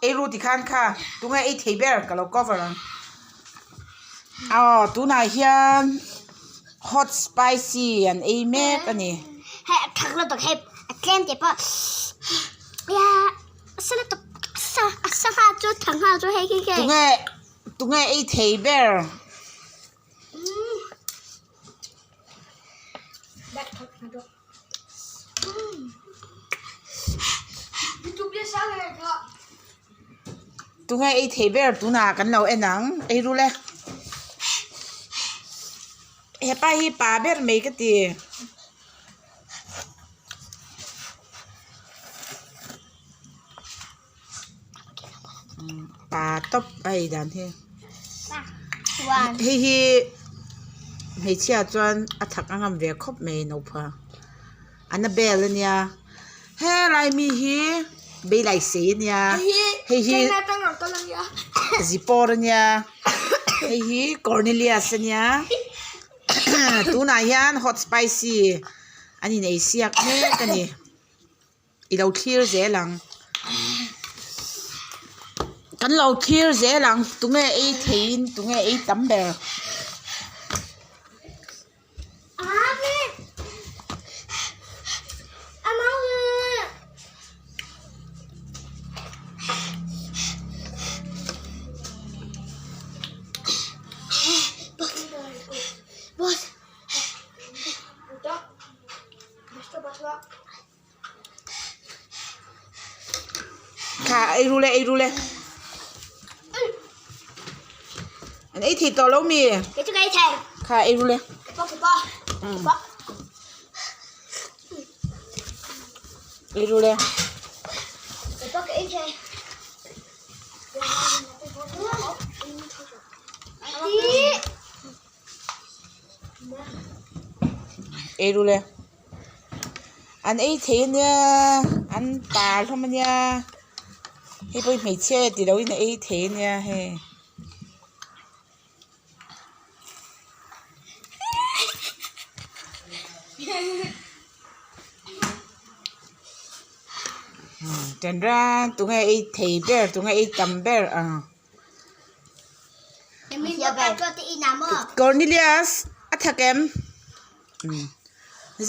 ไอ้รู้ที่ข้างค่ะตรงไอ้เทเบิลกับเราก็ฟังอ๋อตัวไหนเฮียน hot spicy อันไอ้แม่กันนี่ให้ทักเราต้องให้เล่นเจ็บปะยาสลัดต้องสักห้าจุดทั้งห้าจุดให้กี่ตัวไอ้เทเบิลตัวไอ้เทเบิลตัวหนากันเราไอ้หนังไอ้รู้เลยเฮ้ยป้าฮีป้าเบิลไม่ก็ตีป้าตบไปดันเฮ้เฮ้ไม่เชื่อจวนอัฐกันงามเวคบไม่นูพะอันนั้นเบลเนี่ยเฮ้ไรมีฮีเบลไลซีเนี่ยเฮ้ซิปอร์เนี่ยเฮ้คอร์เนเลียสเนี่ยตัวไหนยัน hot spicy อันนี้ในเสียกเฮ้กันนี่อีเราคีร์เจลังกันเราคีร์เจลังตรงนี้ไอ้เทนตรงนี้ไอ้ตัมเบลค่ะไอ้รู้เลยอันไอ้ที่ตัวเรามีค่ะไอ้รู้เลยไอ้รู้เลยไอ้รู้เลยอันไอ้เทเนี่ยอันตาทำมันเนี่ยให้ไปไม่เชื่อติดเอาไอ้เทเนี่ยเฮ้จันร่าตรงไอ้เทเบลตรงไอ้จัมเบลกอร์เนเลียสอัฐกม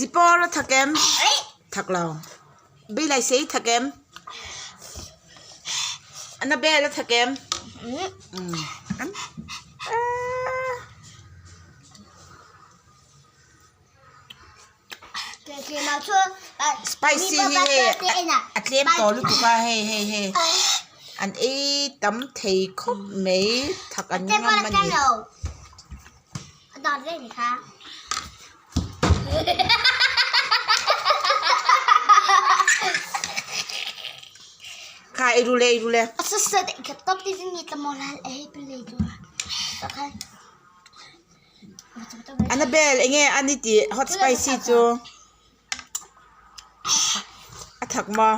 ซิปอร์ทักเกมทักเราเบลไลเซ่ทักเกมอันนั้นเบลทักเกมสไปซี่เฮ้อัดเลี้ยมต่อลูกตุ๊กเฮ้อันไอ้ตั้มเทคบไม่ทักอันนี้มันนี่ตอนเล่นนี่คะค่ะไอ้รู้เลยสุดๆกับต๊อบที่นี่ตะมอลล์ไอ้เป็นเลยตัวต่อไปอันนั้นเบลไอ้เงี้ยอันนี้ตี hot spicy จูอัฐกมา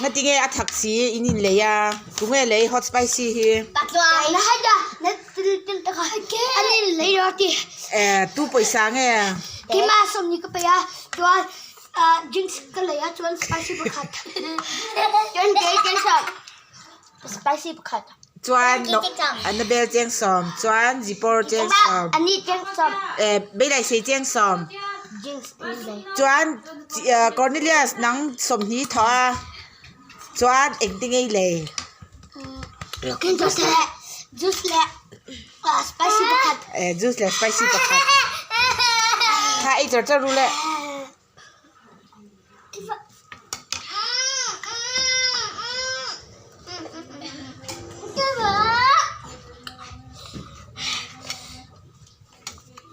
งั้นที่เงี้ยอัฐกสีอินิเลยอะตรงเงี้ยเลย hot spicy ฮีตัดตัวแล้วให้จ้ะนั่นตื่นตะขาเกอันนี้เลยรอตีตู้ไปสั่งเงี้ยที่มาสมนี่ก็ไปอะจวนจิงส์ก็เลยอะจวน spicy บุคัดจวนเก๋เจ๋งสอม spicy บุคัดจวนอันนั้นเบลเจ๋งสอมจวนซิปอร์เจ๋งสอมอันนี้เจ๋งสอมเบลไลเซ่เจ๋งสอมจวนคอร์เนเลียสนังสมนี้ท้อจวนเอ็งติ้งไอ้เลยกินจุสเละspicy บุคัดจุสเละ spicy บุคัดค่ะไอ้จะรู้เลย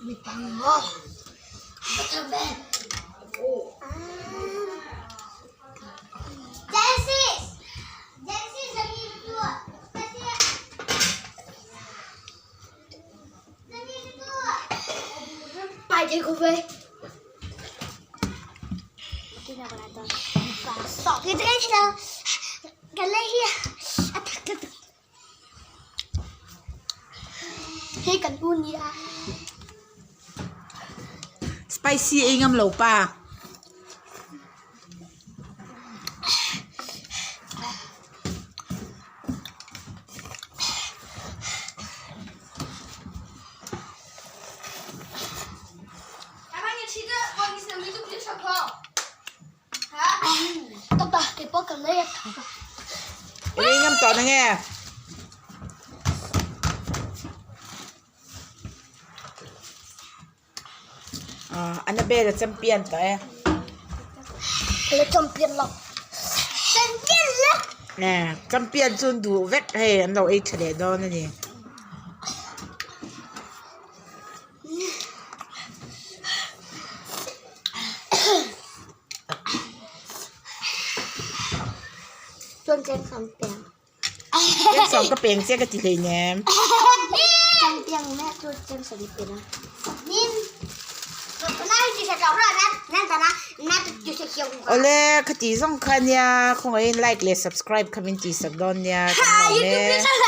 มีปังโง่ไม่ทำแบบเจสซี่จะมีตัวไปเทคุเวที่เรากำลังจะสอบกันได้แล้วกันเลยเฮียให้กันอุ่นยาspicy เองงามเหลาป่า cầm lấy Ê ngâm tỏ nè nghe Annabelle champion tới lấy champion lọc champion lọc nè champion chun đủ vét hay anh đâu ấy chơi đó nữa nè chun trên champion cái sòng cái bèn xe cái gì này nè champion mẹ chun trên sợi bèn nínนั่นจีจะจบแล้วนั่นแต่นั่นจีจะเกี่ยวกับ Ole cái gì song khăn nha không ai like le subscribe comment gì sắp đón nha cảm ơn